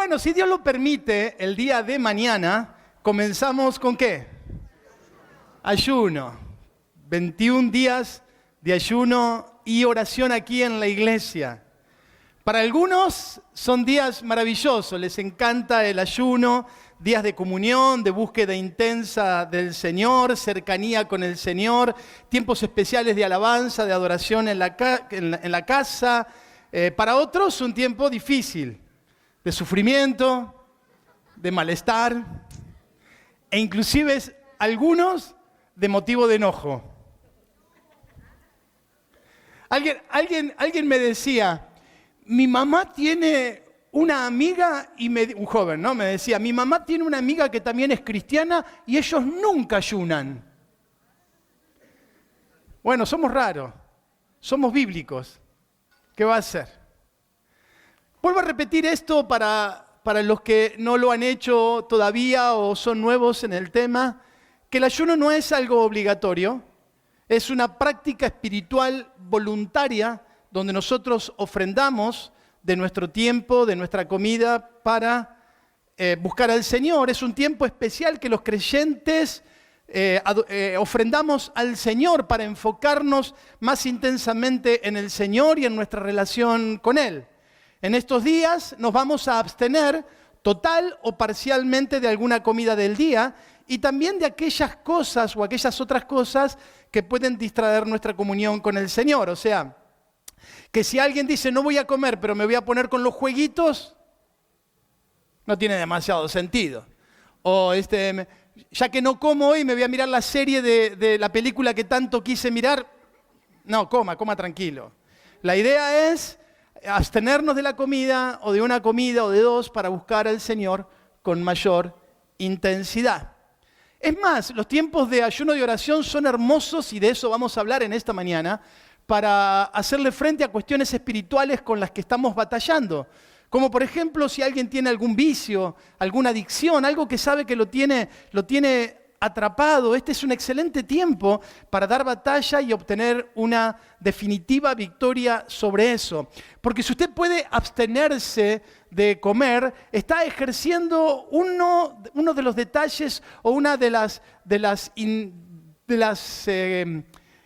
Bueno, si Dios lo permite, el día de mañana comenzamos ¿con qué? Ayuno. 21 días de ayuno y oración aquí en la iglesia. Para algunos son días maravillosos, les encanta el ayuno, días de comunión, de búsqueda intensa del Señor, cercanía con el Señor, tiempos especiales de alabanza, de adoración en la casa. Para otros un tiempo difícil, de sufrimiento, de malestar, e inclusive algunos de motivo de enojo. Alguien me decía, mi mamá tiene una amiga, un joven, ¿no? Me decía, mi mamá tiene una amiga que también es cristiana y ellos nunca ayunan. Bueno, somos raros, somos bíblicos. ¿Qué va a hacer? Vuelvo a repetir esto para los que no lo han hecho todavía o son nuevos en el tema, que el ayuno no es algo obligatorio, es una práctica espiritual voluntaria donde nosotros ofrendamos de nuestro tiempo, de nuestra comida para buscar al Señor. Es un tiempo especial que los creyentes ofrendamos al Señor para enfocarnos más intensamente en el Señor y en nuestra relación con Él. En estos días nos vamos a abstener total o parcialmente de alguna comida del día y también de aquellas cosas o aquellas otras cosas que pueden distraer nuestra comunión con el Señor. O sea, que si alguien dice no voy a comer pero me voy a poner con los jueguitos, no tiene demasiado sentido. O ya que no como hoy me voy a mirar la serie de la película que tanto quise mirar. No, coma tranquilo. La idea es abstenernos de la comida o de una comida o de dos para buscar al Señor con mayor intensidad. Es más, los tiempos de ayuno y oración son hermosos y de eso vamos a hablar en esta mañana para hacerle frente a cuestiones espirituales con las que estamos batallando. Como por ejemplo, si alguien tiene algún vicio, alguna adicción, algo que sabe que lo tiene atrapado, este es un excelente tiempo para dar batalla y obtener una definitiva victoria sobre eso. Porque si usted puede abstenerse de comer, está ejerciendo uno de los detalles o una de las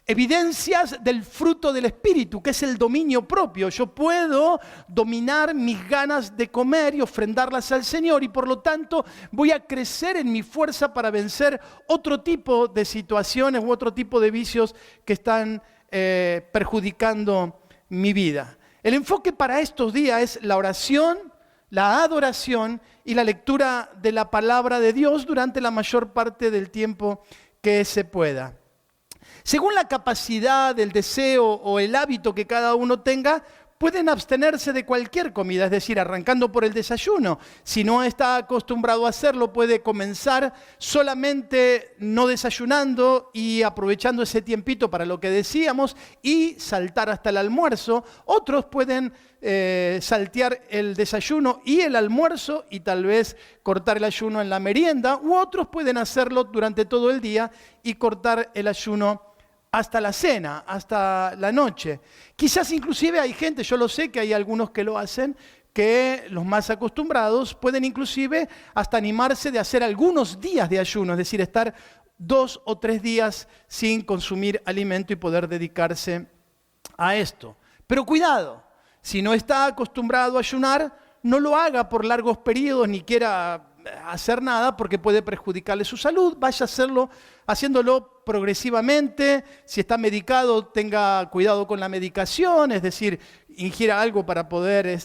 evidencias del fruto del Espíritu, que es el dominio propio. Yo puedo dominar mis ganas de comer y ofrendarlas al Señor y por lo tanto voy a crecer en mi fuerza para vencer otro tipo de situaciones u otro tipo de vicios que están perjudicando mi vida. El enfoque para estos días es la oración, la adoración y la lectura de la palabra de Dios durante la mayor parte del tiempo que se pueda. Según la capacidad, el deseo o el hábito que cada uno tenga, pueden abstenerse de cualquier comida, es decir, arrancando por el desayuno. Si no está acostumbrado a hacerlo, puede comenzar solamente no desayunando y aprovechando ese tiempito para lo que decíamos y saltar hasta el almuerzo. Otros pueden saltear el desayuno y el almuerzo y tal vez cortar el ayuno en la merienda, u otros pueden hacerlo durante todo el día y cortar el ayuno hasta la cena, hasta la noche. Quizás inclusive hay gente, yo lo sé que hay algunos que lo hacen, que los más acostumbrados pueden inclusive hasta animarse de hacer algunos días de ayuno, es decir, estar 2 o 3 días sin consumir alimento y poder dedicarse a esto. Pero cuidado, si no está acostumbrado a ayunar, no lo haga por largos periodos ni quiera hacer nada porque puede perjudicarle su salud. Vaya haciéndolo progresivamente. Si está medicado, tenga cuidado con la medicación, es decir, ingiera algo para poder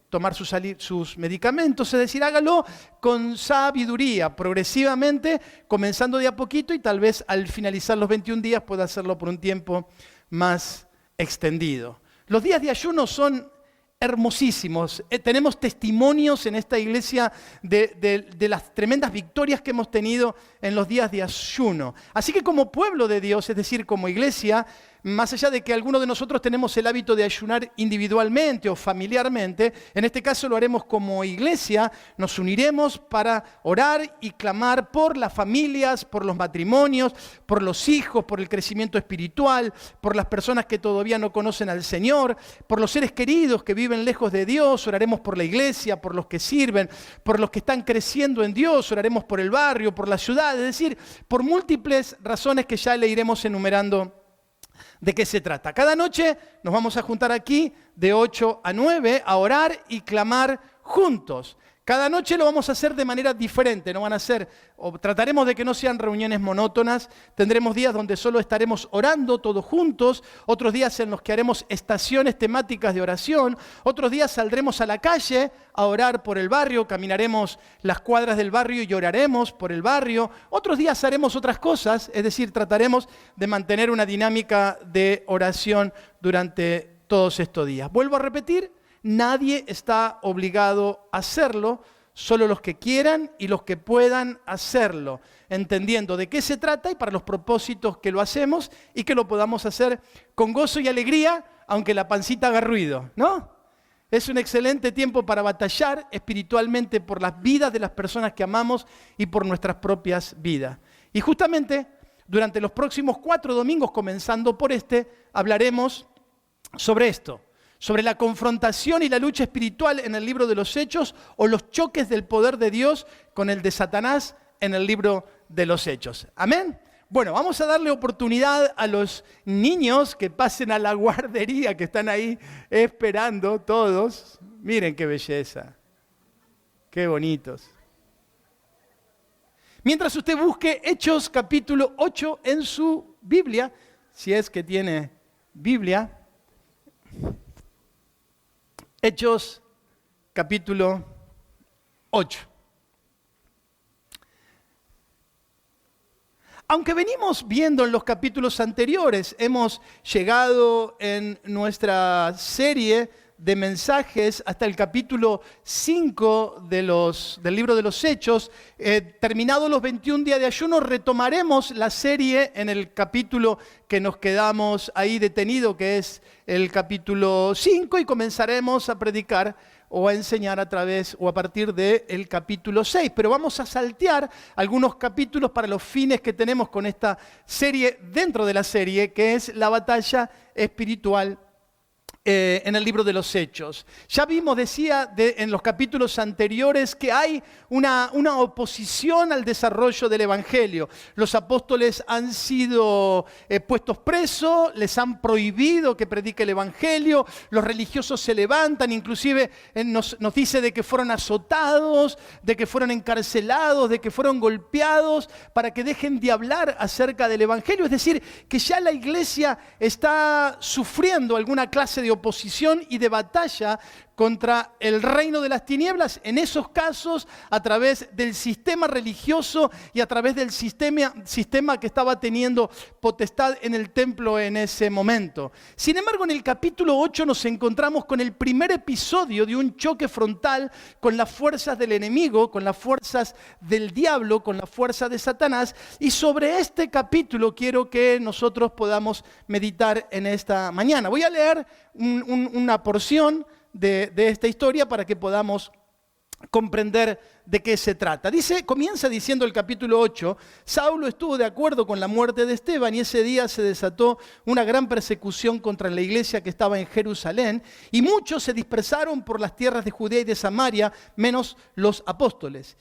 tomar sus medicamentos, es decir, hágalo con sabiduría, progresivamente, comenzando de a poquito y tal vez al finalizar los 21 días pueda hacerlo por un tiempo más extendido. Los días de ayuno son hermosísimos. Tenemos testimonios en esta iglesia de las tremendas victorias que hemos tenido en los días de ayuno. Así que como pueblo de Dios, es decir, como iglesia, más allá de que algunos de nosotros tenemos el hábito de ayunar individualmente o familiarmente, en este caso lo haremos como iglesia, nos uniremos para orar y clamar por las familias, por los matrimonios, por los hijos, por el crecimiento espiritual, por las personas que todavía no conocen al Señor, por los seres queridos que viven lejos de Dios, oraremos por la iglesia, por los que sirven, por los que están creciendo en Dios, oraremos por el barrio, por la ciudad, es decir, por múltiples razones que ya le iremos enumerando. ¿De qué se trata? Cada noche nos vamos a juntar aquí de 8 a 9 a orar y clamar juntos. Cada noche lo vamos a hacer de manera diferente, no van a ser, o trataremos de que no sean reuniones monótonas, tendremos días donde solo estaremos orando todos juntos, otros días en los que haremos estaciones temáticas de oración, otros días saldremos a la calle a orar por el barrio, caminaremos las cuadras del barrio y oraremos por el barrio, otros días haremos otras cosas, es decir, trataremos de mantener una dinámica de oración durante todos estos días. Vuelvo a repetir, nadie está obligado a hacerlo, solo los que quieran y los que puedan hacerlo, entendiendo de qué se trata y para los propósitos que lo hacemos y que lo podamos hacer con gozo y alegría, aunque la pancita haga ruido, ¿no? Es un excelente tiempo para batallar espiritualmente por las vidas de las personas que amamos y por nuestras propias vidas. Y justamente durante los próximos 4 domingos, comenzando por este, hablaremos sobre esto. Sobre la confrontación y la lucha espiritual en el libro de los Hechos o los choques del poder de Dios con el de Satanás en el libro de los Hechos. ¿Amén? Bueno, vamos a darle oportunidad a los niños que pasen a la guardería, que están ahí esperando todos. Miren qué belleza, qué bonitos. Mientras usted busque Hechos capítulo 8 en su Biblia, si es que tiene Biblia, Hechos capítulo 8. Aunque venimos viendo en los capítulos anteriores, hemos llegado en nuestra serie de mensajes hasta el capítulo 5 del libro de los Hechos. Terminados los 21 días de ayuno, retomaremos la serie en el capítulo que nos quedamos ahí detenido, que es el capítulo 5, y comenzaremos a predicar o a enseñar a través o a partir del capítulo 6. Pero vamos a saltear algunos capítulos para los fines que tenemos con esta serie, dentro de la serie, que es la batalla espiritual en el libro de los Hechos. Ya vimos, decía, en los capítulos anteriores que hay una oposición al desarrollo del Evangelio. Los apóstoles han sido puestos presos, les han prohibido que predique el Evangelio, los religiosos se levantan, inclusive nos dice de que fueron azotados, de que fueron encarcelados, de que fueron golpeados para que dejen de hablar acerca del Evangelio. Es decir, que ya la iglesia está sufriendo alguna clase de oposición y de batalla contra el reino de las tinieblas, en esos casos a través del sistema religioso y a través del sistema que estaba teniendo potestad en el templo en ese momento. Sin embargo, en el capítulo 8 nos encontramos con el primer episodio de un choque frontal con las fuerzas del enemigo, con las fuerzas del diablo, con la fuerza de Satanás, y sobre este capítulo quiero que nosotros podamos meditar en esta mañana. Voy a leer una porción de esta historia para que podamos comprender de qué se trata. Comienza diciendo el capítulo 8, Saulo estuvo de acuerdo con la muerte de Esteban y ese día se desató una gran persecución contra la iglesia que estaba en Jerusalén y muchos se dispersaron por las tierras de Judea y de Samaria, menos los apóstoles.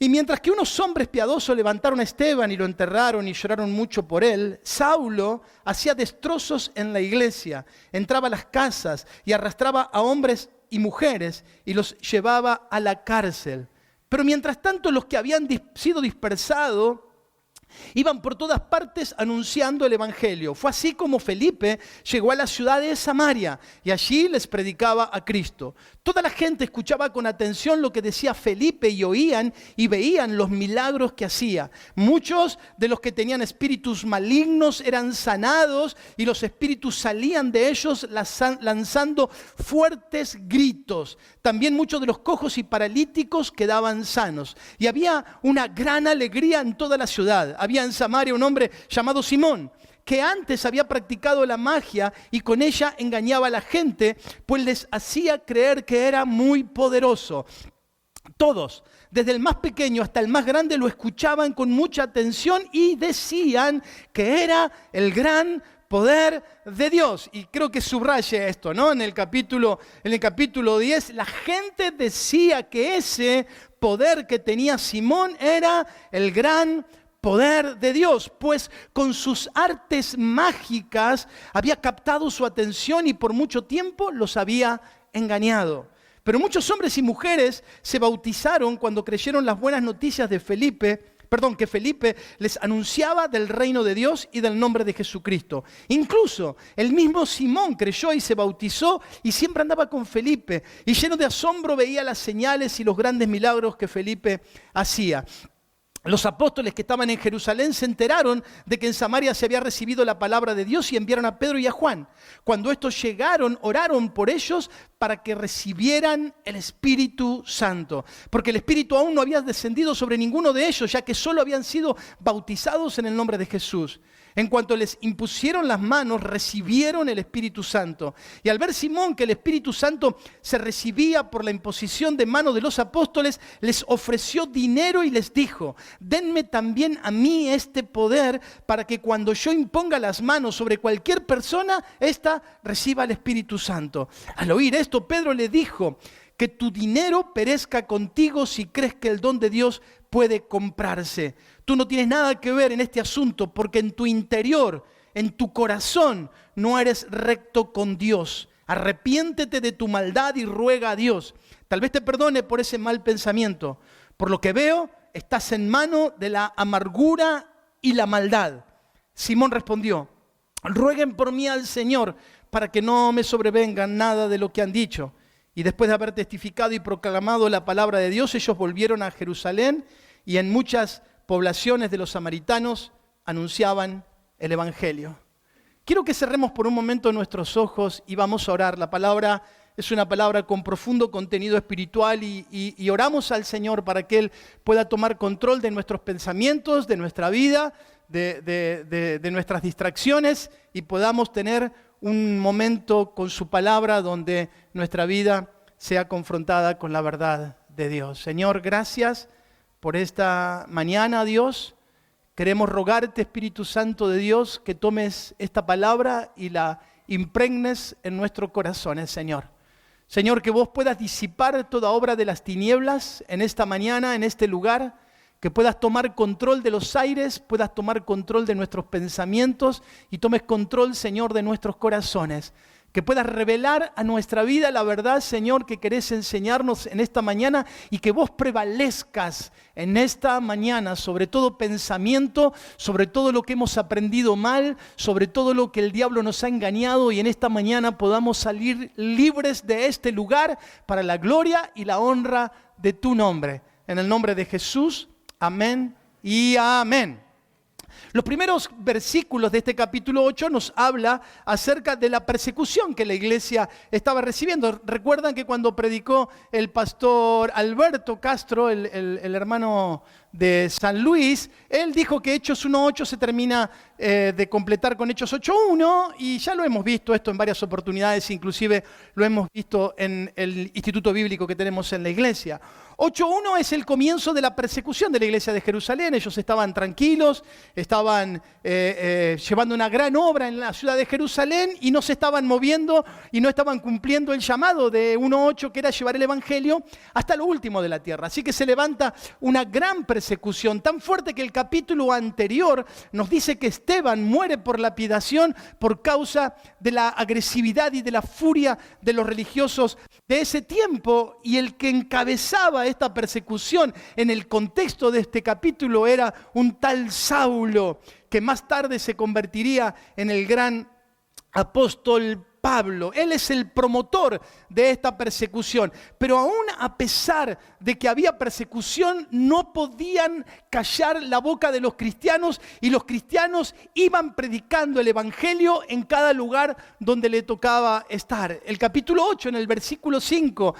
Y mientras que unos hombres piadosos levantaron a Esteban y lo enterraron y lloraron mucho por él, Saulo hacía destrozos en la iglesia, entraba a las casas y arrastraba a hombres y mujeres y los llevaba a la cárcel. Pero mientras tanto los que habían sido dispersados iban por todas partes anunciando el Evangelio. Fue así como Felipe llegó a la ciudad de Samaria y allí les predicaba a Cristo. Toda la gente escuchaba con atención lo que decía Felipe y oían y veían los milagros que hacía. Muchos de los que tenían espíritus malignos eran sanados y los espíritus salían de ellos lanzando fuertes gritos. También muchos de los cojos y paralíticos quedaban sanos. Y había una gran alegría en toda la ciudad. Había en Samaria un hombre llamado Simón, que antes había practicado la magia y con ella engañaba a la gente, pues les hacía creer que era muy poderoso. Todos, desde el más pequeño hasta el más grande, lo escuchaban con mucha atención y decían que era el gran poder de Dios. Y creo que subraye esto, ¿no? En el capítulo 10, la gente decía que ese poder que tenía Simón era el gran poder de Dios, pues con sus artes mágicas había captado su atención y por mucho tiempo los había engañado. Pero muchos hombres y mujeres se bautizaron cuando creyeron las buenas noticias de que Felipe les anunciaba del reino de Dios y del nombre de Jesucristo. Incluso el mismo Simón creyó y se bautizó y siempre andaba con Felipe y lleno de asombro veía las señales y los grandes milagros que Felipe hacía. Los apóstoles que estaban en Jerusalén se enteraron de que en Samaria se había recibido la palabra de Dios y enviaron a Pedro y a Juan. Cuando estos llegaron, oraron por ellos para que recibieran el Espíritu Santo, porque el Espíritu aún no había descendido sobre ninguno de ellos, ya que solo habían sido bautizados en el nombre de Jesús. En cuanto les impusieron las manos, recibieron el Espíritu Santo. Y al ver Simón que el Espíritu Santo se recibía por la imposición de manos de los apóstoles, les ofreció dinero y les dijo: denme también a mí este poder para que cuando yo imponga las manos sobre cualquier persona, ésta reciba el Espíritu Santo. Al oír esto, Pedro le dijo: que tu dinero perezca contigo si crees que el don de Dios puede comprarse. Tú no tienes nada que ver en este asunto porque en tu interior, en tu corazón, no eres recto con Dios. Arrepiéntete de tu maldad y ruega a Dios. Tal vez te perdone por ese mal pensamiento. Por lo que veo, estás en mano de la amargura y la maldad. Simón respondió: rueguen por mí al Señor para que no me sobrevenga nada de lo que han dicho. Y después de haber testificado y proclamado la palabra de Dios, ellos volvieron a Jerusalén y en muchas poblaciones de los samaritanos anunciaban el Evangelio. Quiero que cerremos por un momento nuestros ojos y vamos a orar. La palabra es una palabra con profundo contenido espiritual y oramos al Señor para que Él pueda tomar control de nuestros pensamientos, de nuestra vida, de nuestras distracciones y podamos tener un momento con su palabra donde nuestra vida sea confrontada con la verdad de Dios. Señor, gracias por esta mañana, Dios. Queremos rogarte, Espíritu Santo de Dios, que tomes esta palabra y la impregnes en nuestros corazones, Señor. Señor, que vos puedas disipar toda obra de las tinieblas en esta mañana, en este lugar, que puedas tomar control de los aires, puedas tomar control de nuestros pensamientos y tomes control, Señor, de nuestros corazones. Que puedas revelar a nuestra vida la verdad, Señor, que querés enseñarnos en esta mañana y que vos prevalezcas en esta mañana sobre todo pensamiento, sobre todo lo que hemos aprendido mal, sobre todo lo que el diablo nos ha engañado y en esta mañana podamos salir libres de este lugar para la gloria y la honra de tu nombre. En el nombre de Jesús, amén y amén. Los primeros versículos de este capítulo 8 nos habla acerca de la persecución que la iglesia estaba recibiendo. Recuerdan que cuando predicó el pastor Alberto Castro, el hermano de San Luis, él dijo que Hechos 1.8 se termina de completar con Hechos 8.1 y ya lo hemos visto esto en varias oportunidades, inclusive lo hemos visto en el instituto bíblico que tenemos en la iglesia. 8.1 es el comienzo de la persecución de la iglesia de Jerusalén. Ellos estaban tranquilos, estaban llevando una gran obra en la ciudad de Jerusalén y no se estaban moviendo y no estaban cumpliendo el llamado de 1.8 que era llevar el evangelio hasta lo último de la tierra. Así que se levanta una gran persecución tan fuerte que el capítulo anterior nos dice que Esteban muere por lapidación por causa de la agresividad y de la furia de los religiosos de ese tiempo, y el que encabezaba esta persecución en el contexto de este capítulo era un tal Saulo, que más tarde se convertiría en el gran apóstol Pablo. Él es el promotor de esta persecución. Pero aún a pesar de que había persecución, no podían callar la boca de los cristianos y los cristianos iban predicando el evangelio en cada lugar donde le tocaba estar. El capítulo 8, en el versículo 5,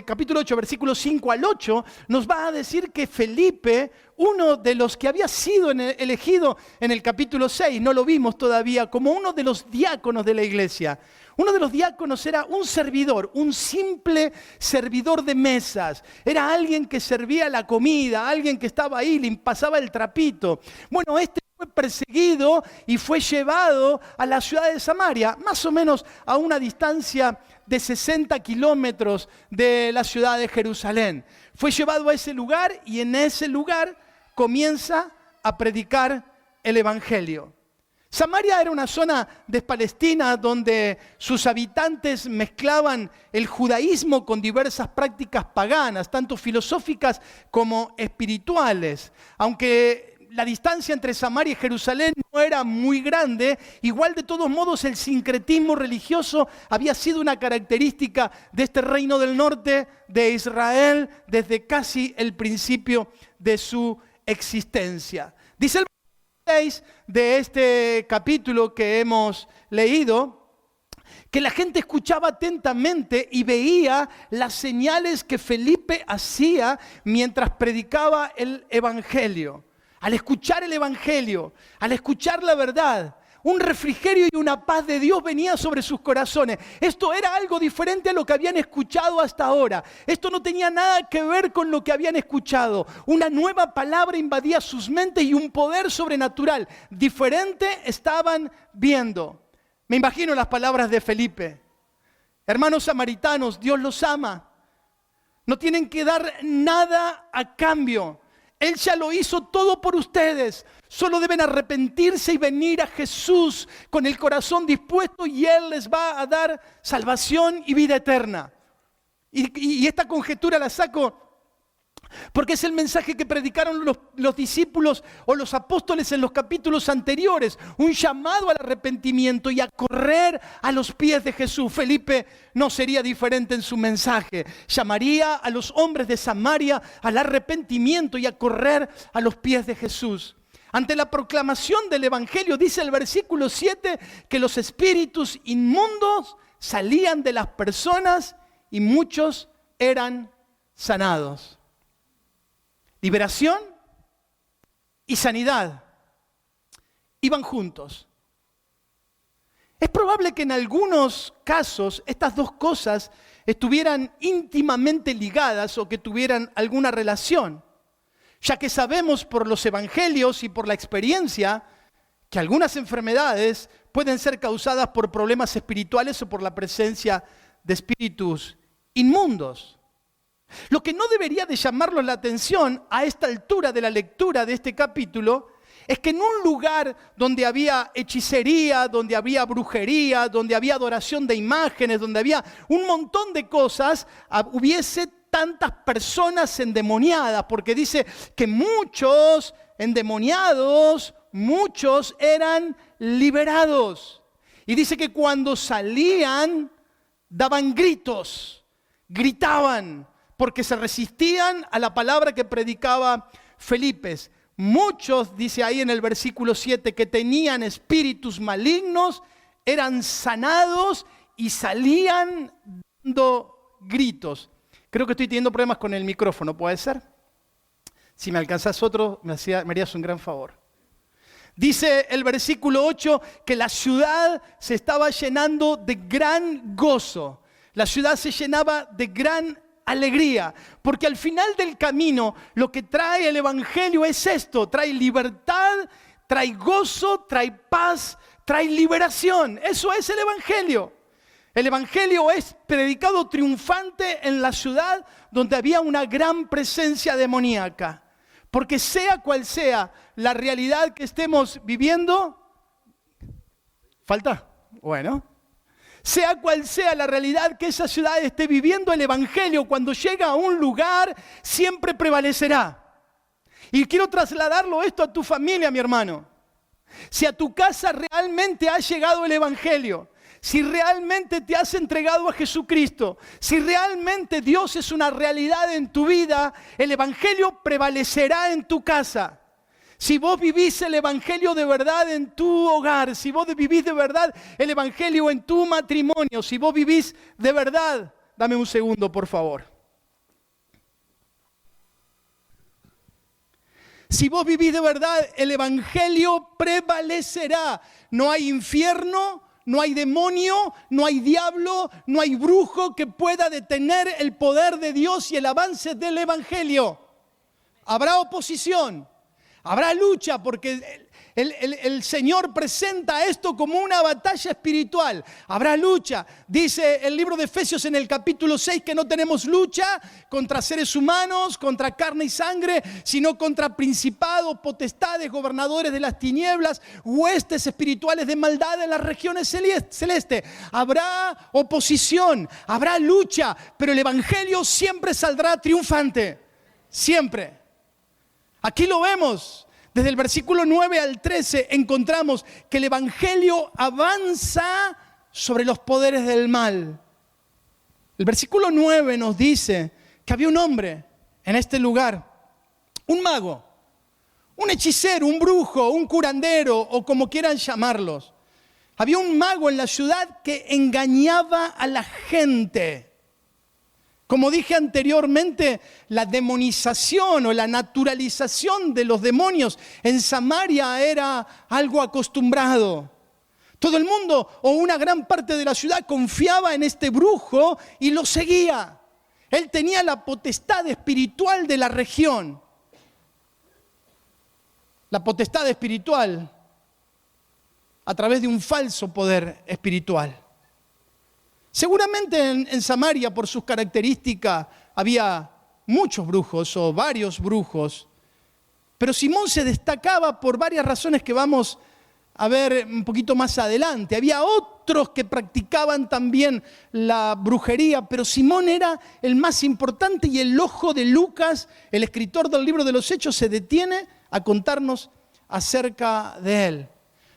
capítulo 8, versículo 5 al 8, nos va a decir que Felipe, uno de los que había sido elegido en el capítulo 6, no lo vimos todavía, como uno de los diáconos de la iglesia. Uno de los diáconos era un servidor, un simple servidor de mesas. Era alguien que servía la comida, alguien que estaba ahí, le pasaba el trapito. Bueno, este fue perseguido y fue llevado a la ciudad de Samaria, más o menos a una distancia de 60 kilómetros de la ciudad de Jerusalén. Fue llevado a ese lugar y en ese lugar comienza a predicar el evangelio. Samaria era una zona de Palestina donde sus habitantes mezclaban el judaísmo con diversas prácticas paganas, tanto filosóficas como espirituales. Aunque la distancia entre Samaria y Jerusalén no era muy grande, igual de todos modos el sincretismo religioso había sido una característica de este reino del norte de Israel desde casi el principio de su existencia. Dice el 6 de este capítulo que hemos leído, que la gente escuchaba atentamente y veía las señales que Felipe hacía mientras predicaba el evangelio. Al escuchar el evangelio, al escuchar la verdad, un refrigerio y una paz de Dios venía sobre sus corazones. Esto era algo diferente a lo que habían escuchado hasta ahora. Esto no tenía nada que ver con lo que habían escuchado. Una nueva palabra invadía sus mentes y un poder sobrenatural diferente estaban viendo. Me imagino las palabras de Felipe. Hermanos samaritanos, Dios los ama. No tienen que dar nada a cambio. Él ya lo hizo todo por ustedes. Solo deben arrepentirse y venir a Jesús con el corazón dispuesto y Él les va a dar salvación y vida eterna. Y esta conjetura la saco porque es el mensaje que predicaron los discípulos o los apóstoles en los capítulos anteriores. Un llamado al arrepentimiento y a correr a los pies de Jesús. Felipe no sería diferente en su mensaje. Llamaría a los hombres de Samaria al arrepentimiento y a correr a los pies de Jesús. Ante la proclamación del evangelio, dice el versículo 7, que los espíritus inmundos salían de las personas y muchos eran sanados. Liberación y sanidad iban juntos. Es probable que en algunos casos estas dos cosas estuvieran íntimamente ligadas o que tuvieran alguna relación, ya que sabemos por los evangelios y por la experiencia que algunas enfermedades pueden ser causadas por problemas espirituales o por la presencia de espíritus inmundos. Lo que no debería de llamarnos la atención a esta altura de la lectura de este capítulo es que en un lugar donde había hechicería, donde había brujería, donde había adoración de imágenes, donde había un montón de cosas, hubiese tantas personas endemoniadas, porque dice que muchos endemoniados, muchos eran liberados. Y dice que cuando salían, daban gritos, gritaban, porque se resistían a la palabra que predicaba Felipe. Muchos, dice ahí en el versículo 7, que tenían espíritus malignos, eran sanados y salían dando gritos. Creo que estoy teniendo problemas con el micrófono, ¿puede ser? Si me alcanzas otro, me harías un gran favor. Dice el versículo 8 que la ciudad se estaba llenando de gran gozo. La ciudad se llenaba de gran alegría, porque al final del camino lo que trae el evangelio es esto: trae libertad, trae gozo, trae paz, trae liberación. Eso es el evangelio. El evangelio es predicado triunfante en la ciudad donde había una gran presencia demoníaca, porque sea cual sea la realidad que estemos viviendo, ¿falta? Bueno. Sea cual sea la realidad que esa ciudad esté viviendo, el evangelio cuando llega a un lugar siempre prevalecerá. Y quiero trasladarlo esto a tu familia, mi hermano. Si a tu casa realmente ha llegado el evangelio, si realmente te has entregado a Jesucristo, si realmente Dios es una realidad en tu vida, el Evangelio prevalecerá en tu casa. Si vos vivís el Evangelio de verdad en tu hogar, si vos vivís de verdad el Evangelio en tu matrimonio, si vos vivís de verdad, dame un segundo, por favor. Si vos vivís de verdad, el Evangelio prevalecerá. No hay infierno, no hay demonio, no hay diablo, no hay brujo que pueda detener el poder de Dios y el avance del Evangelio. Habrá oposición, habrá lucha, porque el Señor presenta esto como una batalla espiritual. Habrá lucha. Dice el libro de Efesios en el capítulo 6 que no tenemos lucha contra seres humanos, contra carne y sangre, sino contra principados, potestades, gobernadores de las tinieblas, huestes espirituales de maldad en las regiones celestes. Habrá oposición, habrá lucha, pero el Evangelio siempre saldrá triunfante. Siempre. Aquí lo vemos. Desde el versículo 9 al 13 encontramos que el Evangelio avanza sobre los poderes del mal. El versículo 9 nos dice que había un hombre en este lugar, un mago, un hechicero, un brujo, un curandero o como quieran llamarlos. Había un mago en la ciudad que engañaba a la gente. Como dije anteriormente, la demonización o la naturalización de los demonios en Samaria era algo acostumbrado. Todo el mundo o una gran parte de la ciudad confiaba en este brujo y lo seguía. Él tenía la potestad espiritual de la región. La potestad espiritual a través de un falso poder espiritual. Seguramente en Samaria, por sus características, había muchos brujos o varios brujos. Pero Simón se destacaba por varias razones que vamos a ver un poquito más adelante. Había otros que practicaban también la brujería, pero Simón era el más importante y el ojo de Lucas, el escritor del libro de los Hechos, se detiene a contarnos acerca de él.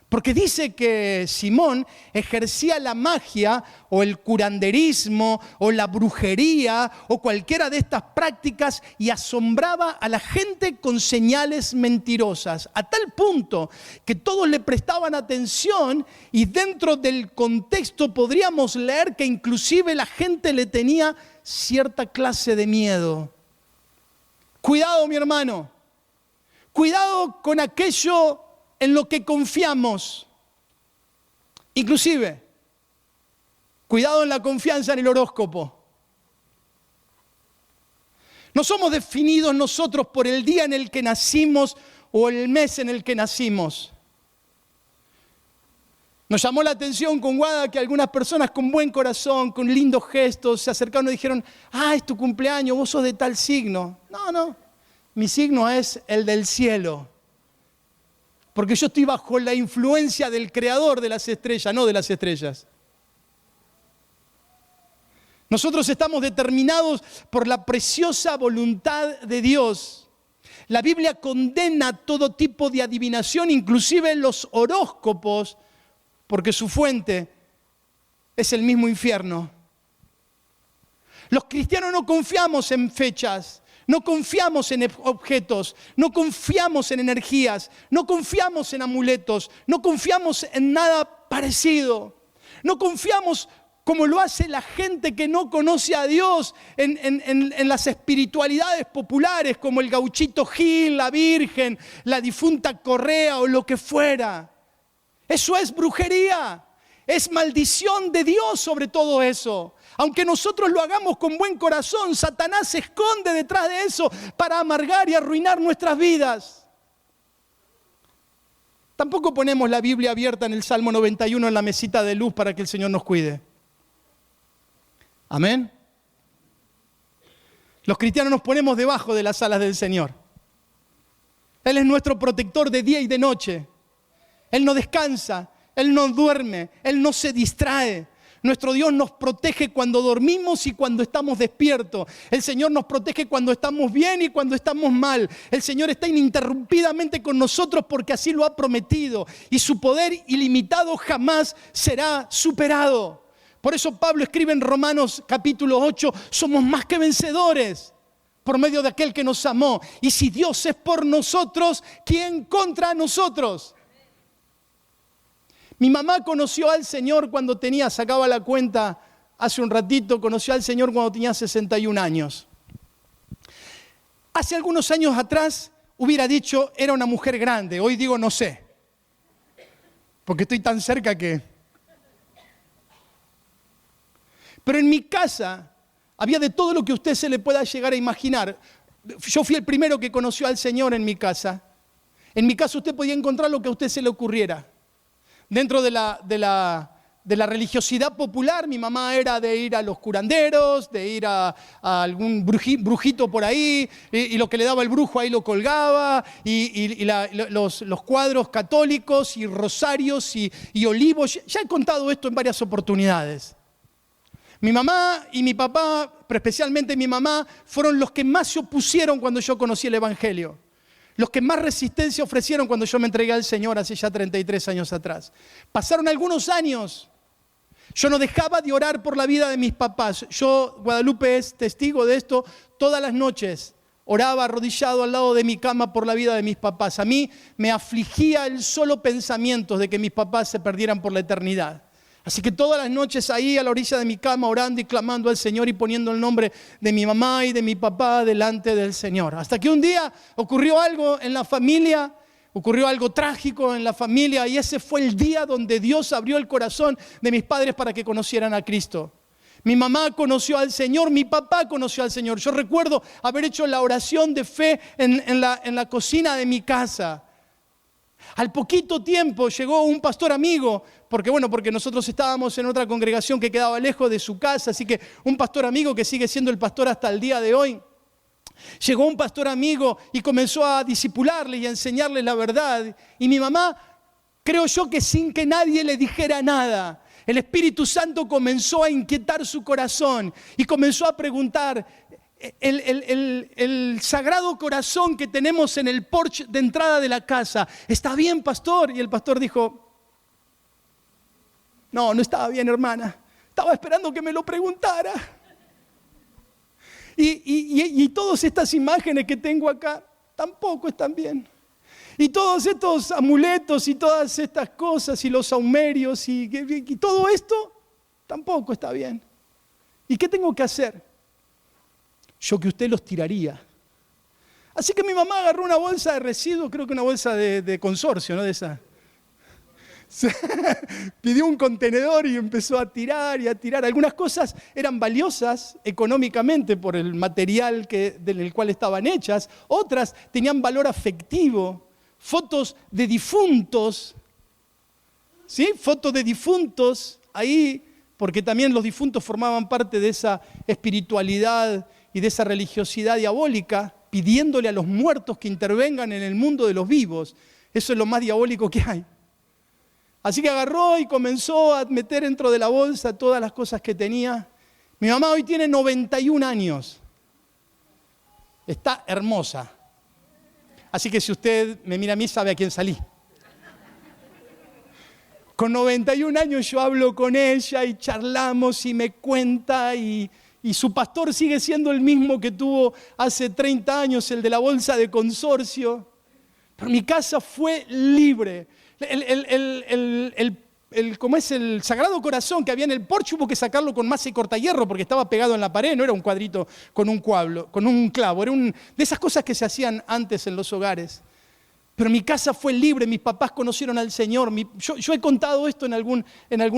Porque dice que Simón ejercía la magia o el curanderismo o la brujería o cualquiera de estas prácticas y asombraba a la gente con señales mentirosas. A tal punto que todos le prestaban atención y dentro del contexto podríamos leer que inclusive la gente le tenía cierta clase de miedo. Cuidado, mi hermano. Cuidado con aquello en lo que confiamos. Inclusive, cuidado en la confianza en el horóscopo. No somos definidos nosotros por el día en el que nacimos o el mes en el que nacimos. Nos llamó la atención con Guada que algunas personas con buen corazón, con lindos gestos, se acercaron y dijeron: ah, es tu cumpleaños, vos sos de tal signo. No, mi signo es el del cielo. Porque yo estoy bajo la influencia del creador de las estrellas, no de las estrellas. Nosotros estamos determinados por la preciosa voluntad de Dios. La Biblia condena todo tipo de adivinación, inclusive los horóscopos, porque su fuente es el mismo infierno. Los cristianos no confiamos en fechas. No confiamos en objetos, no confiamos en energías, no confiamos en amuletos, no confiamos en nada parecido. No confiamos como lo hace la gente que no conoce a Dios en las espiritualidades populares como el gauchito Gil, la Virgen, la difunta Correa o lo que fuera. Eso es brujería, es maldición de Dios sobre todo eso. Aunque nosotros lo hagamos con buen corazón, Satanás se esconde detrás de eso para amargar y arruinar nuestras vidas. Tampoco ponemos la Biblia abierta en el Salmo 91 en la mesita de luz para que el Señor nos cuide. Amén. Los cristianos nos ponemos debajo de las alas del Señor. Él es nuestro protector de día y de noche. Él no descansa, Él no duerme, Él no se distrae. Nuestro Dios nos protege cuando dormimos y cuando estamos despiertos. El Señor nos protege cuando estamos bien y cuando estamos mal. El Señor está ininterrumpidamente con nosotros porque así lo ha prometido. Y su poder ilimitado jamás será superado. Por eso Pablo escribe en Romanos capítulo 8, somos más que vencedores por medio de aquel que nos amó. Y si Dios es por nosotros, ¿quién contra nosotros? Mi mamá conoció al Señor cuando sacaba la cuenta hace un ratito, conoció al Señor cuando tenía 61 años. Hace algunos años atrás hubiera dicho, era una mujer grande. Hoy digo, no sé, porque estoy tan cerca que... Pero en mi casa había de todo lo que usted se le pueda llegar a imaginar. Yo fui el primero que conoció al Señor en mi casa. En mi casa usted podía encontrar lo que a usted se le ocurriera. Dentro de la religiosidad popular, mi mamá era de ir a los curanderos, de ir a algún brujito por ahí, y lo que le daba el brujo ahí lo colgaba, y los cuadros católicos y rosarios y olivos. Ya he contado esto en varias oportunidades. Mi mamá y mi papá, pero especialmente mi mamá, fueron los que más se opusieron cuando yo conocí el Evangelio. Los que más resistencia ofrecieron cuando yo me entregué al Señor hace ya 33 años atrás. Pasaron algunos años. Yo no dejaba de orar por la vida de mis papás. Guadalupe es testigo de esto, todas las noches oraba arrodillado al lado de mi cama por la vida de mis papás. A mí me afligía el solo pensamiento de que mis papás se perdieran por la eternidad. Así que todas las noches ahí a la orilla de mi cama orando y clamando al Señor y poniendo el nombre de mi mamá y de mi papá delante del Señor. Hasta que un día ocurrió algo en la familia, ocurrió algo trágico en la familia y ese fue el día donde Dios abrió el corazón de mis padres para que conocieran a Cristo. Mi mamá conoció al Señor, mi papá conoció al Señor. Yo recuerdo haber hecho la oración de fe en la cocina de mi casa. Al poquito tiempo llegó un pastor amigo, porque nosotros estábamos en otra congregación que quedaba lejos de su casa, así que un pastor amigo que sigue siendo el pastor hasta el día de hoy. Llegó un pastor amigo y comenzó a discipularle y a enseñarle la verdad. Y mi mamá, creo yo que sin que nadie le dijera nada, el Espíritu Santo comenzó a inquietar su corazón y comenzó a preguntar, el sagrado corazón que tenemos en el porche de entrada de la casa, ¿está bien, pastor? Y el pastor dijo, no estaba bien, hermana. Estaba esperando que me lo preguntara. Y todas estas imágenes que tengo acá tampoco están bien. Y todos estos amuletos y todas estas cosas y los saumerios y todo esto tampoco está bien. ¿Y qué tengo que hacer? Yo que usted los tiraría. Así que mi mamá agarró una bolsa de residuos, creo que una bolsa de consorcio, ¿no? De esa. Pidió un contenedor y empezó a tirar y a tirar. Algunas cosas eran valiosas económicamente por el material del cual estaban hechas. Otras tenían valor afectivo. Fotos de difuntos. ¿Sí? Fotos de difuntos ahí, porque también los difuntos formaban parte de esa espiritualidad y de esa religiosidad diabólica, pidiéndole a los muertos que intervengan en el mundo de los vivos. Eso es lo más diabólico que hay. Así que agarró y comenzó a meter dentro de la bolsa todas las cosas que tenía. Mi mamá hoy tiene 91 años. Está hermosa. Así que si usted me mira a mí, sabe a quién salí. Con 91 años yo hablo con ella y charlamos y me cuenta y su pastor sigue siendo el mismo que tuvo hace 30 años, el de la bolsa de consorcio. Pero mi casa fue libre. Como es el Sagrado Corazón que había en el porche, hubo que sacarlo con masa y cortahierro porque estaba pegado en la pared, no era un cuadrito con un clavo, era de esas cosas que se hacían antes en los hogares. Pero mi casa fue libre, mis papás conocieron al Señor. Yo he contado esto en algún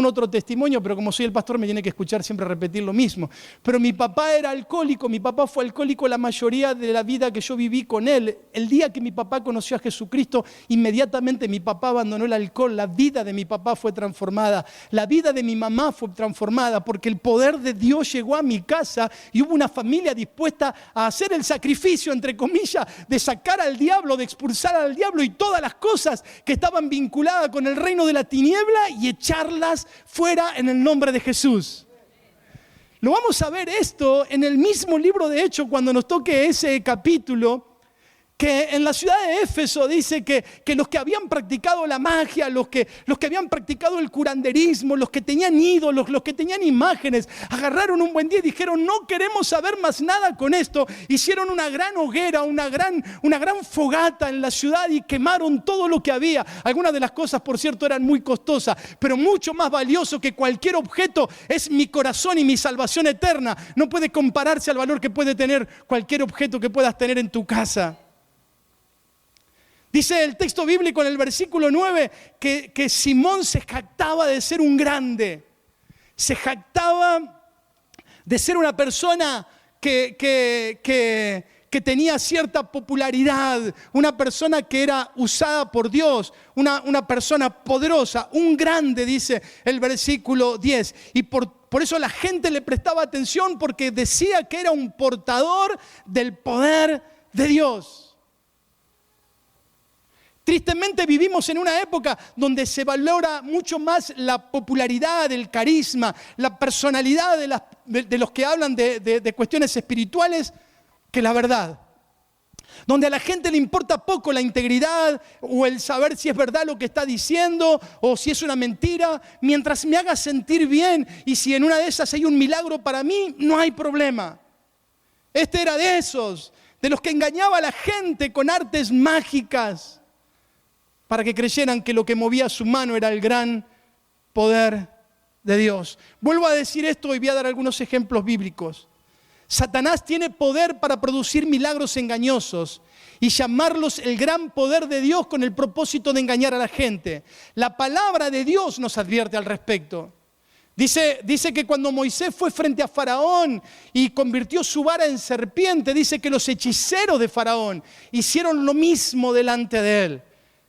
otro testimonio, pero como soy el pastor me tiene que escuchar siempre repetir lo mismo. Pero mi papá era alcohólico, mi papá fue alcohólico la mayoría de la vida que yo viví con él. El día que mi papá conoció a Jesucristo, inmediatamente mi papá abandonó el alcohol, la vida de mi papá fue transformada, la vida de mi mamá fue transformada, porque el poder de Dios llegó a mi casa y hubo una familia dispuesta a hacer el sacrificio, entre comillas, de sacar al diablo, de expulsar al diablo, diablo y todas las cosas que estaban vinculadas con el reino de la tiniebla y echarlas fuera en el nombre de Jesús. Lo vamos a ver esto en el mismo libro de Hechos cuando nos toque ese capítulo, que en la ciudad de Éfeso dice que los que habían practicado la magia, los que habían practicado el curanderismo, los que tenían ídolos, los que tenían imágenes, agarraron un buen día y dijeron: no queremos saber más nada con esto. Hicieron una gran hoguera, una gran fogata en la ciudad y quemaron todo lo que había. Algunas de las cosas, por cierto, eran muy costosas, pero mucho más valioso que cualquier objeto es mi corazón y mi salvación eterna. No puede compararse al valor que puede tener cualquier objeto que puedas tener en tu casa. Dice el texto bíblico en el versículo 9 que Simón se jactaba de ser un grande. Se jactaba de ser una persona que tenía cierta popularidad, una persona que era usada por Dios, una persona poderosa, un grande, dice el versículo 10. Y por eso la gente le prestaba atención, porque decía que era un portador del poder de Dios. Tristemente vivimos en una época donde se valora mucho más la popularidad, el carisma, la personalidad de los que hablan de cuestiones espirituales que la verdad. Donde a la gente le importa poco la integridad o el saber si es verdad lo que está diciendo o si es una mentira, mientras me haga sentir bien, y si en una de esas hay un milagro para mí, no hay problema. Este era de esos, de los que engañaba a la gente con artes mágicas, para que creyeran que lo que movía su mano era el gran poder de Dios. Vuelvo a decir esto y voy a dar algunos ejemplos bíblicos. Satanás tiene poder para producir milagros engañosos y llamarlos el gran poder de Dios con el propósito de engañar a la gente. La palabra de Dios nos advierte al respecto. Dice que cuando Moisés fue frente a Faraón y convirtió su vara en serpiente, dice que los hechiceros de Faraón hicieron lo mismo delante de él.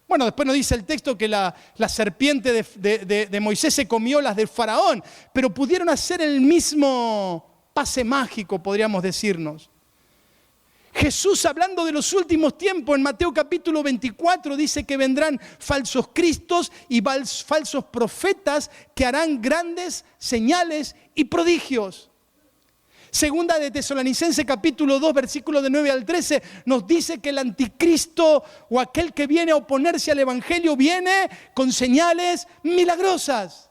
Bueno, después nos dice el texto que la serpiente de Moisés se comió las de Faraón, pero pudieron hacer el mismo pase mágico, podríamos decirnos. Jesús, hablando de los últimos tiempos, en Mateo capítulo 24, dice que vendrán falsos cristos y falsos profetas que harán grandes señales y prodigios. Segunda de Tesalonicenses capítulo 2, versículos de 9 al 13, nos dice que el anticristo o aquel que viene a oponerse al evangelio viene con señales milagrosas.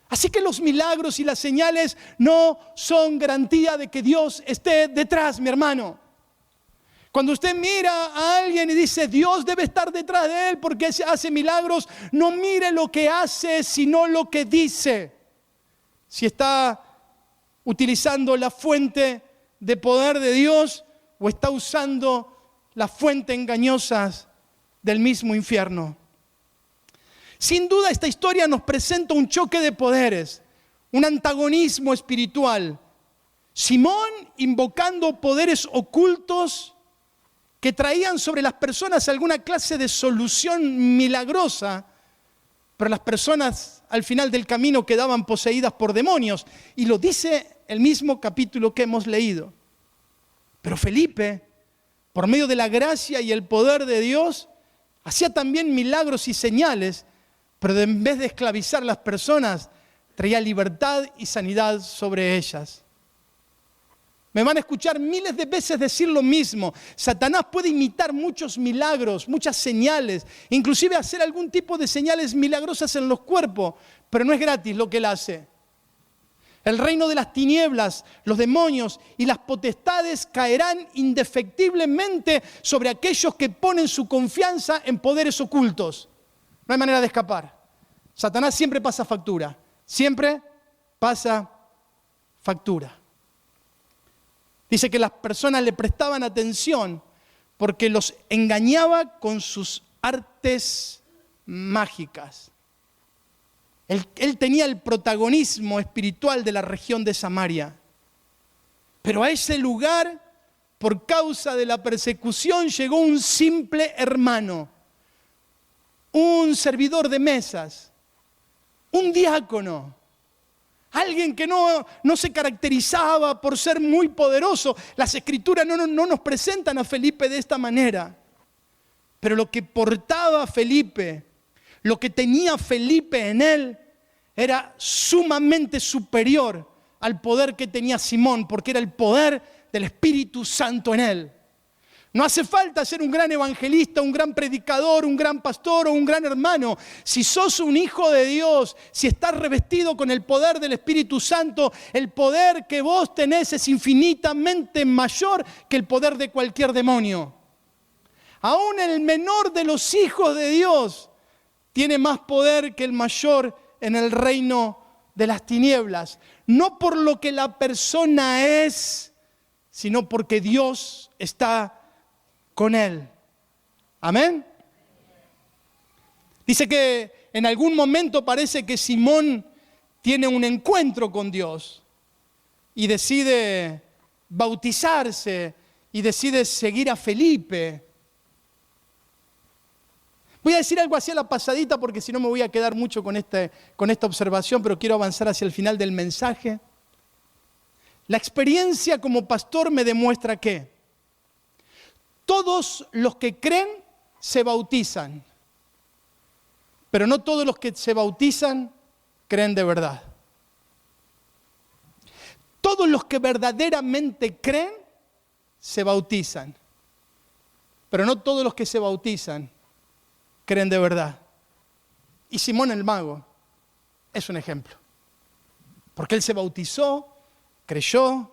Así que los milagros y las señales no son garantía de que Dios esté detrás, mi hermano. Cuando usted mira a alguien y dice Dios debe estar detrás de él porque hace milagros, no mire lo que hace, sino lo que dice. Si está utilizando la fuente de poder de Dios o está usando la fuente engañosas del mismo infierno. Sin duda esta historia nos presenta un choque de poderes, un antagonismo espiritual. Simón invocando poderes ocultos que traían sobre las personas alguna clase de solución milagrosa, pero las personas al final del camino quedaban poseídas por demonios. Y lo dice el mismo capítulo que hemos leído. Pero Felipe, por medio de la gracia y el poder de Dios, hacía también milagros y señales, pero en vez de esclavizar a las personas, traía libertad y sanidad sobre ellas. Me van a escuchar miles de veces decir lo mismo. Satanás puede imitar muchos milagros, muchas señales, inclusive hacer algún tipo de señales milagrosas en los cuerpos, pero no es gratis lo que él hace. El reino de las tinieblas, los demonios y las potestades caerán indefectiblemente sobre aquellos que ponen su confianza en poderes ocultos. No hay manera de escapar. Satanás siempre pasa factura. Siempre pasa factura. Dice que las personas le prestaban atención porque los engañaba con sus artes mágicas. Él tenía el protagonismo espiritual de la región de Samaria. Pero a ese lugar, por causa de la persecución, llegó un simple hermano, un servidor de mesas, un diácono. Alguien que no se caracterizaba por ser muy poderoso. Las Escrituras no nos presentan a Felipe de esta manera. Pero lo que portaba Felipe, lo que tenía Felipe en él, era sumamente superior al poder que tenía Simón, porque era el poder del Espíritu Santo en él. No hace falta ser un gran evangelista, un gran predicador, un gran pastor o un gran hermano. Si sos un hijo de Dios, si estás revestido con el poder del Espíritu Santo, el poder que vos tenés es infinitamente mayor que el poder de cualquier demonio. Aún el menor de los hijos de Dios tiene más poder que el mayor en el reino de las tinieblas. No por lo que la persona es, sino porque Dios está con él. Amén. Dice que en algún momento parece que Simón tiene un encuentro con Dios y decide bautizarse y decide seguir a Felipe. Voy a decir algo así a la pasadita porque si no me voy a quedar mucho con esta observación, pero quiero avanzar hacia el final del mensaje. La experiencia como pastor me demuestra que todos los que creen se bautizan, pero no todos los que se bautizan creen de verdad. Todos los que verdaderamente creen se bautizan, pero no todos los que se bautizan creen de verdad. Y Simón el mago es un ejemplo, porque él se bautizó, creyó,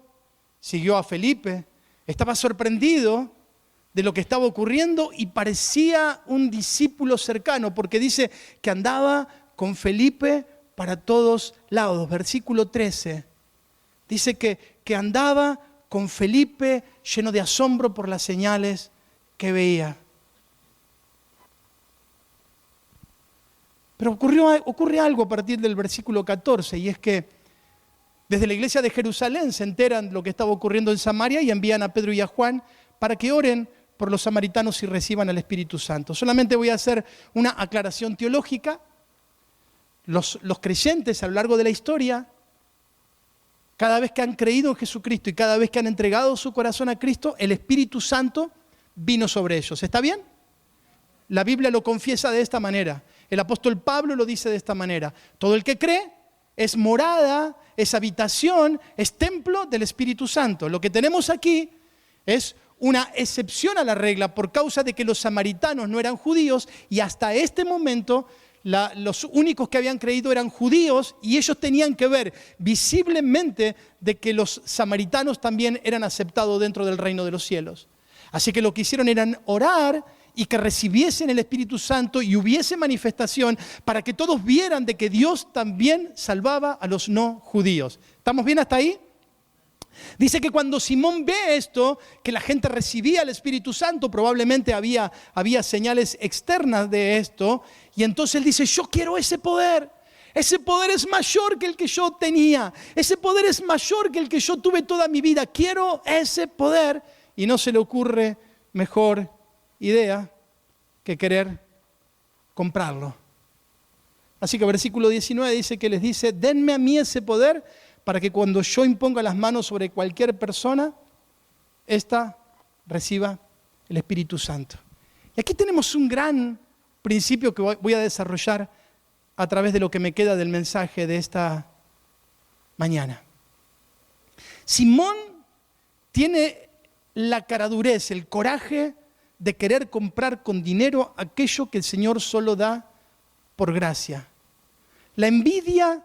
siguió a Felipe, estaba sorprendido de lo que estaba ocurriendo y parecía un discípulo cercano, porque dice que andaba con Felipe para todos lados. Versículo 13, dice que andaba con Felipe lleno de asombro por las señales que veía. Pero ocurre algo a partir del versículo 14, y es que desde la iglesia de Jerusalén se enteran de lo que estaba ocurriendo en Samaria y envían a Pedro y a Juan para que oren por los samaritanos y reciban al Espíritu Santo. Solamente voy a hacer una aclaración teológica. Los creyentes a lo largo de la historia, cada vez que han creído en Jesucristo y cada vez que han entregado su corazón a Cristo, el Espíritu Santo vino sobre ellos. ¿Está bien? La Biblia lo confiesa de esta manera. El apóstol Pablo lo dice de esta manera. Todo el que cree es morada, es habitación, es templo del Espíritu Santo. Lo que tenemos aquí es una excepción a la regla por causa de que los samaritanos no eran judíos y hasta este momento los únicos que habían creído eran judíos y ellos tenían que ver visiblemente de que los samaritanos también eran aceptados dentro del reino de los cielos. Así que lo que hicieron era orar y que recibiesen el Espíritu Santo y hubiese manifestación para que todos vieran de que Dios también salvaba a los no judíos. ¿Estamos bien hasta ahí? Dice que cuando Simón ve esto, que la gente recibía el Espíritu Santo, probablemente había señales externas de esto, y entonces él dice, yo quiero ese poder es mayor que el que yo tenía, ese poder es mayor que el que yo tuve toda mi vida, quiero ese poder, y no se le ocurre mejor idea que querer comprarlo. Así que versículo 19 dice que les dice, denme a mí ese poder para que cuando yo imponga las manos sobre cualquier persona, ésta reciba el Espíritu Santo. Y aquí tenemos un gran principio que voy a desarrollar a través de lo que me queda del mensaje de esta mañana. Simón tiene la caradurez, el coraje de querer comprar con dinero aquello que el Señor solo da por gracia. La envidia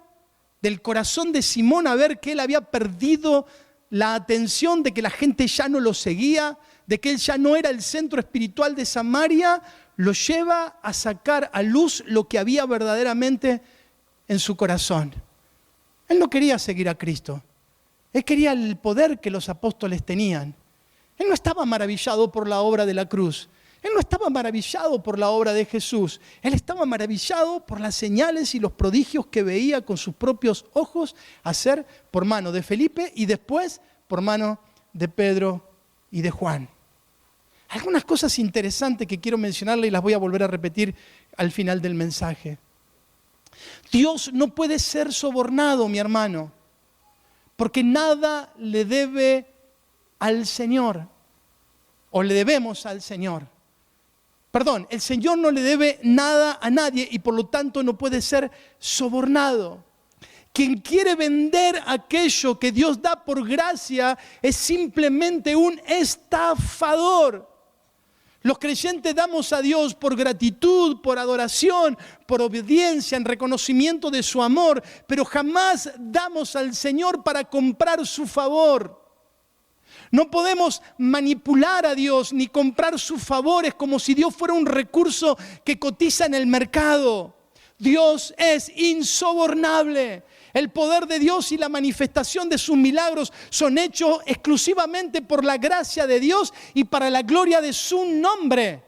del corazón de Simón a ver que él había perdido la atención, de que la gente ya no lo seguía, de que él ya no era el centro espiritual de Samaria, lo lleva a sacar a luz lo que había verdaderamente en su corazón. Él no quería seguir a Cristo, él quería el poder que los apóstoles tenían. Él no estaba maravillado por la obra de la cruz. Él no estaba maravillado por la obra de Jesús. Él estaba maravillado por las señales y los prodigios que veía con sus propios ojos hacer por mano de Felipe y después por mano de Pedro y de Juan. Algunas cosas interesantes que quiero mencionarle y las voy a volver a repetir al final del mensaje. Dios no puede ser sobornado, mi hermano, porque nada le debe al Señor o le debemos al Señor. El Señor no le debe nada a nadie y por lo tanto no puede ser sobornado. Quien quiere vender aquello que Dios da por gracia es simplemente un estafador. Los creyentes damos a Dios por gratitud, por adoración, por obediencia, en reconocimiento de su amor, pero jamás damos al Señor para comprar su favor. No podemos manipular a Dios ni comprar sus favores como si Dios fuera un recurso que cotiza en el mercado. Dios es insobornable. El poder de Dios y la manifestación de sus milagros son hechos exclusivamente por la gracia de Dios y para la gloria de su nombre.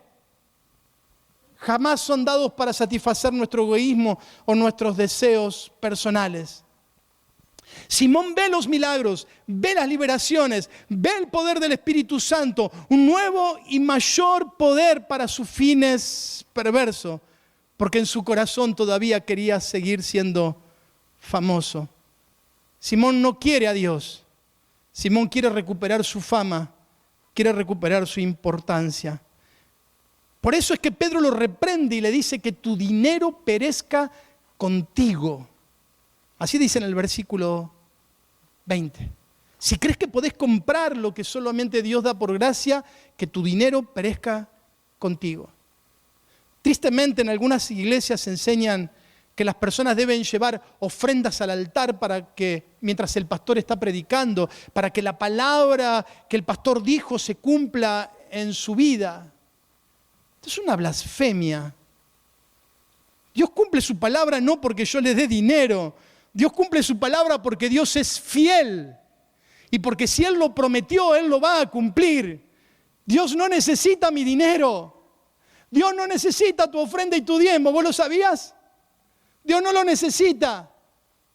Jamás son dados para satisfacer nuestro egoísmo o nuestros deseos personales. Simón ve los milagros, ve las liberaciones, ve el poder del Espíritu Santo, un nuevo y mayor poder para sus fines perversos, porque en su corazón todavía quería seguir siendo famoso. Simón no quiere a Dios. Simón quiere recuperar su fama, quiere recuperar su importancia. Por eso es que Pedro lo reprende y le dice que tu dinero perezca contigo. Así dice en el versículo 20. Si crees que podés comprar lo que solamente Dios da por gracia, que tu dinero perezca contigo. Tristemente en algunas iglesias se enseñan que las personas deben llevar ofrendas al altar para que, mientras el pastor está predicando, para que la palabra que el pastor dijo se cumpla en su vida. Esto es una blasfemia. Dios cumple su palabra no porque yo le dé dinero. Dios cumple su palabra porque Dios es fiel. Y porque si Él lo prometió, Él lo va a cumplir. Dios no necesita mi dinero. Dios no necesita tu ofrenda y tu diezmo. ¿Vos lo sabías? Dios no lo necesita.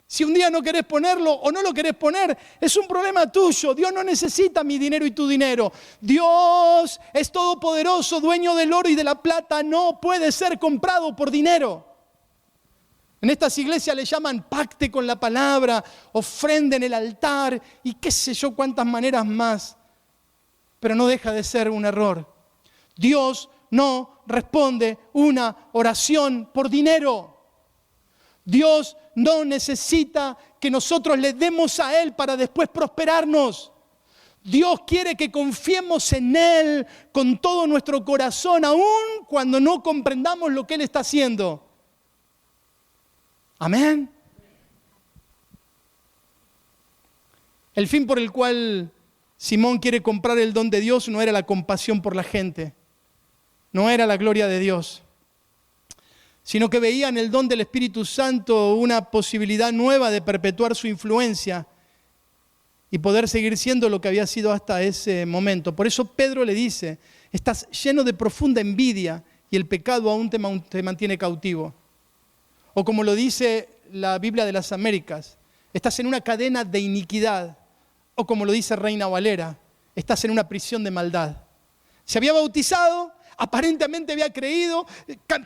Si un día no querés ponerlo o no lo querés poner, es un problema tuyo. Dios no necesita mi dinero y tu dinero. Dios es todopoderoso, dueño del oro y de la plata. No puede ser comprado por dinero. En estas iglesias le llaman pacte con la palabra, ofrenda en el altar y qué sé yo cuántas maneras más. Pero no deja de ser un error. Dios no responde una oración por dinero. Dios no necesita que nosotros le demos a Él para después prosperarnos. Dios quiere que confiemos en Él con todo nuestro corazón, aun cuando no comprendamos lo que Él está haciendo. Amén. El fin por el cual Simón quiere comprar el don de Dios no era la compasión por la gente, no era la gloria de Dios, sino que veía en el don del Espíritu Santo una posibilidad nueva de perpetuar su influencia y poder seguir siendo lo que había sido hasta ese momento. Por eso Pedro le dice, estás lleno de profunda envidia y el pecado aún te mantiene cautivo. O como lo dice la Biblia de las Américas, estás en una cadena de iniquidad. O como lo dice Reina Valera, estás en una prisión de maldad. Se había bautizado, aparentemente había creído,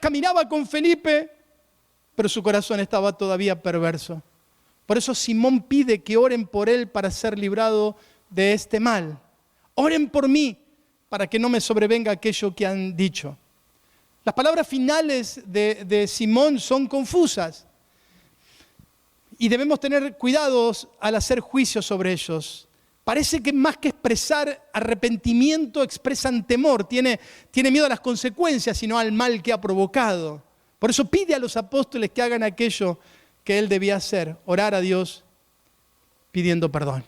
caminaba con Felipe, pero su corazón estaba todavía perverso. Por eso Simón pide que oren por él para ser librado de este mal. Oren por mí para que no me sobrevenga aquello que han dicho. Las palabras finales de Simón son confusas y debemos tener cuidados al hacer juicios sobre ellos. Parece que más que expresar arrepentimiento, expresan temor, tiene miedo a las consecuencias y no al mal que ha provocado. Por eso pide a los apóstoles que hagan aquello que él debía hacer, orar a Dios pidiendo perdón.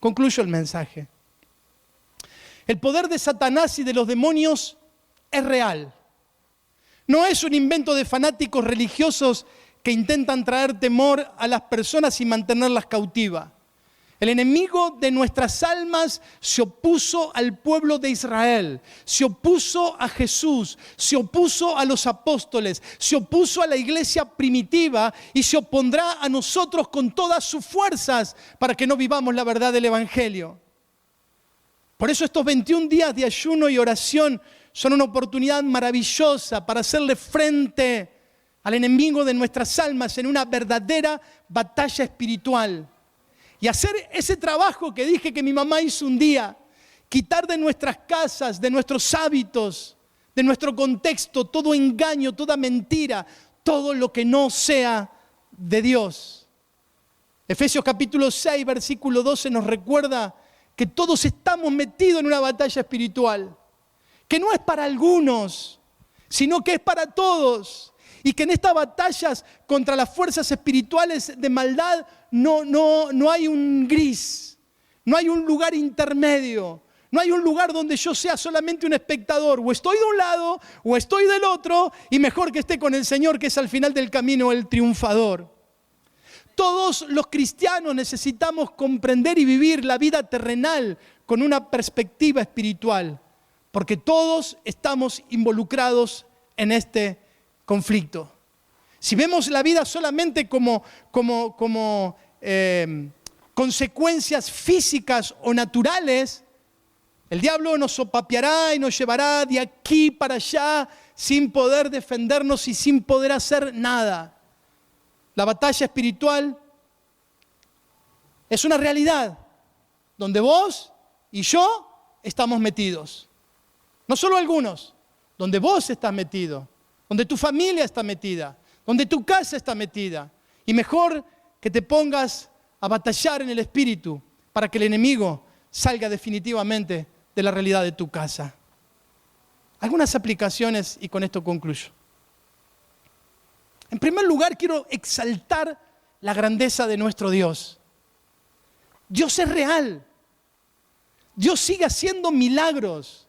Concluyo el mensaje. El poder de Satanás y de los demonios es real. No es un invento de fanáticos religiosos que intentan traer temor a las personas y mantenerlas cautivas. El enemigo de nuestras almas se opuso al pueblo de Israel, se opuso a Jesús, se opuso a los apóstoles, se opuso a la iglesia primitiva y se opondrá a nosotros con todas sus fuerzas para que no vivamos la verdad del Evangelio. Por eso estos 21 días de ayuno y oración son una oportunidad maravillosa para hacerle frente al enemigo de nuestras almas en una verdadera batalla espiritual. Y hacer ese trabajo que dije que mi mamá hizo un día, quitar de nuestras casas, de nuestros hábitos, de nuestro contexto, todo engaño, toda mentira, todo lo que no sea de Dios. Efesios capítulo 6, versículo 12 nos recuerda que todos estamos metidos en una batalla espiritual, que no es para algunos, sino que es para todos. Y que en estas batallas contra las fuerzas espirituales de maldad no hay un gris, no hay un lugar intermedio, no hay un lugar donde yo sea solamente un espectador. O estoy de un lado o estoy del otro, y mejor que esté con el Señor, que es al final del camino el triunfador. Todos los cristianos necesitamos comprender y vivir la vida terrenal con una perspectiva espiritual, porque todos estamos involucrados en este conflicto. Si vemos la vida solamente como consecuencias físicas o naturales, el diablo nos sopapeará y nos llevará de aquí para allá sin poder defendernos y sin poder hacer nada. La batalla espiritual es una realidad donde vos y yo estamos metidos. No solo algunos, donde vos estás metido, donde tu familia está metida, donde tu casa está metida. Y mejor que te pongas a batallar en el espíritu para que el enemigo salga definitivamente de la realidad de tu casa. Algunas aplicaciones y con esto concluyo. En primer lugar, quiero exaltar la grandeza de nuestro Dios. Dios es real. Dios sigue haciendo milagros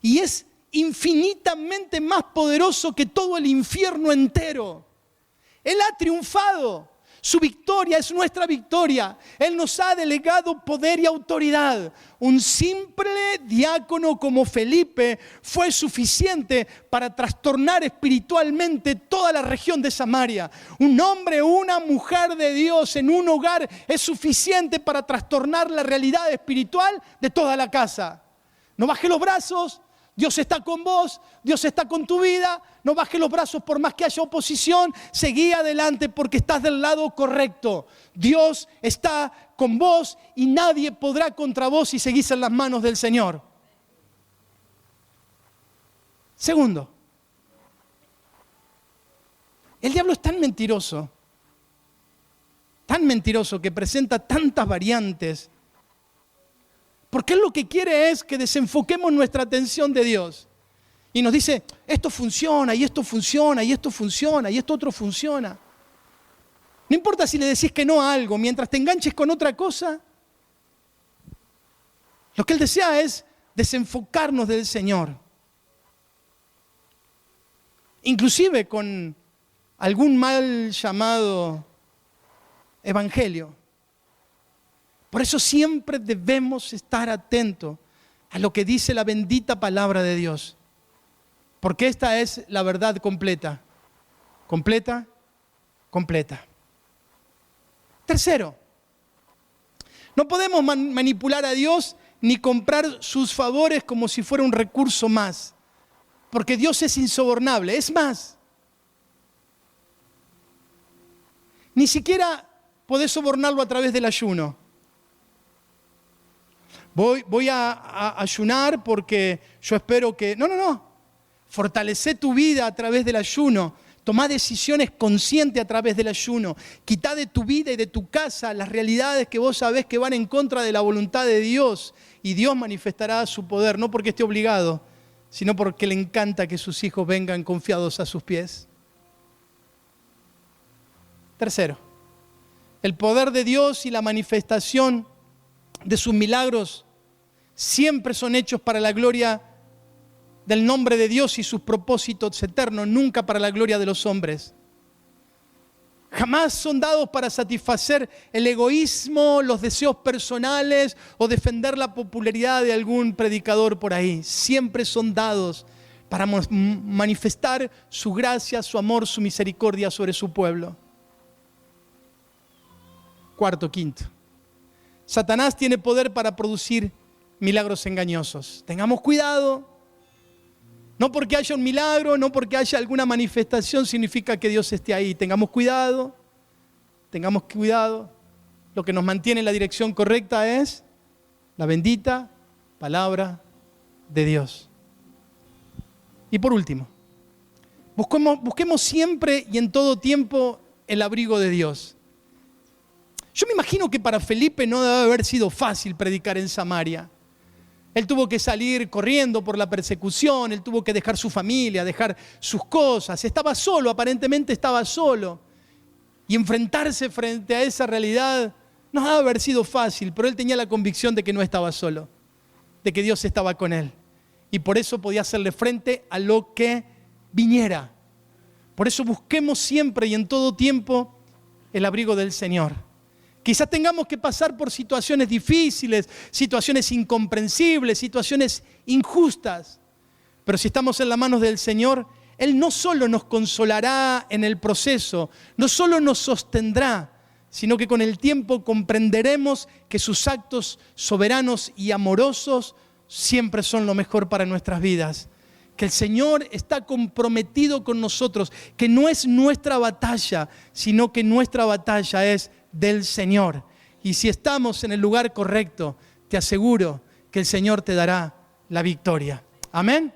y es infinitamente más poderoso que todo el infierno entero. Él ha triunfado. Su victoria es nuestra victoria. Él nos ha delegado poder y autoridad. Un simple diácono como Felipe fue suficiente para trastornar espiritualmente toda la región de Samaria. Un hombre o una mujer de Dios en un hogar es suficiente para trastornar la realidad espiritual de toda la casa. No bajes los brazos. Dios está con vos, Dios está con tu vida. No bajes los brazos por más que haya oposición. Seguí adelante porque estás del lado correcto. Dios está con vos y nadie podrá contra vos si seguís en las manos del Señor. Segundo, el diablo es tan mentiroso que presenta tantas variantes. Porque él lo que quiere es que desenfoquemos nuestra atención de Dios. Y nos dice, esto funciona, y esto funciona, y esto funciona, y esto otro funciona. No importa si le decís que no a algo, mientras te enganches con otra cosa, lo que él desea es desenfocarnos del Señor. Inclusive con algún mal llamado evangelio. Por eso siempre debemos estar atentos a lo que dice la bendita palabra de Dios. Porque esta es la verdad completa. Completa, completa. Tercero, no podemos manipular a Dios ni comprar sus favores como si fuera un recurso más. Porque Dios es insobornable. Es más, ni siquiera podés sobornarlo a través del ayuno. Voy a ayunar porque yo espero que... No. Fortalecé tu vida a través del ayuno. Tomá decisiones conscientes a través del ayuno. Quitá de tu vida y de tu casa las realidades que vos sabés que van en contra de la voluntad de Dios. Y Dios manifestará su poder, no porque esté obligado, sino porque le encanta que sus hijos vengan confiados a sus pies. Tercero, el poder de Dios y la manifestación de sus milagros siempre son hechos para la gloria del nombre de Dios y sus propósitos eternos, nunca para la gloria de los hombres. Jamás son dados para satisfacer el egoísmo, los deseos personales o defender la popularidad de algún predicador por ahí. Siempre son dados para manifestar su gracia, su amor, su misericordia sobre su pueblo. Cuarto, quinto. Satanás tiene poder para producir milagros engañosos. Tengamos cuidado. No porque haya un milagro, no porque haya alguna manifestación, significa que Dios esté ahí. Tengamos cuidado. Lo que nos mantiene en la dirección correcta es la bendita palabra de Dios. Y por último, busquemos siempre y en todo tiempo el abrigo de Dios. Yo me imagino que para Felipe no debe haber sido fácil predicar en Samaria. Él tuvo que salir corriendo por la persecución, él tuvo que dejar su familia, dejar sus cosas. Estaba solo, aparentemente estaba solo. Y enfrentarse frente a esa realidad no debe haber sido fácil, pero él tenía la convicción de que no estaba solo, de que Dios estaba con él. Y por eso podía hacerle frente a lo que viniera. Por eso busquemos siempre y en todo tiempo el abrigo del Señor. Quizás tengamos que pasar por situaciones difíciles, situaciones incomprensibles, situaciones injustas. Pero si estamos en las manos del Señor, Él no solo nos consolará en el proceso, no solo nos sostendrá, sino que con el tiempo comprenderemos que sus actos soberanos y amorosos siempre son lo mejor para nuestras vidas. Que el Señor está comprometido con nosotros, que no es nuestra batalla, sino que nuestra batalla es del Señor. Y si estamos en el lugar correcto, te aseguro que el Señor te dará la victoria. Amén.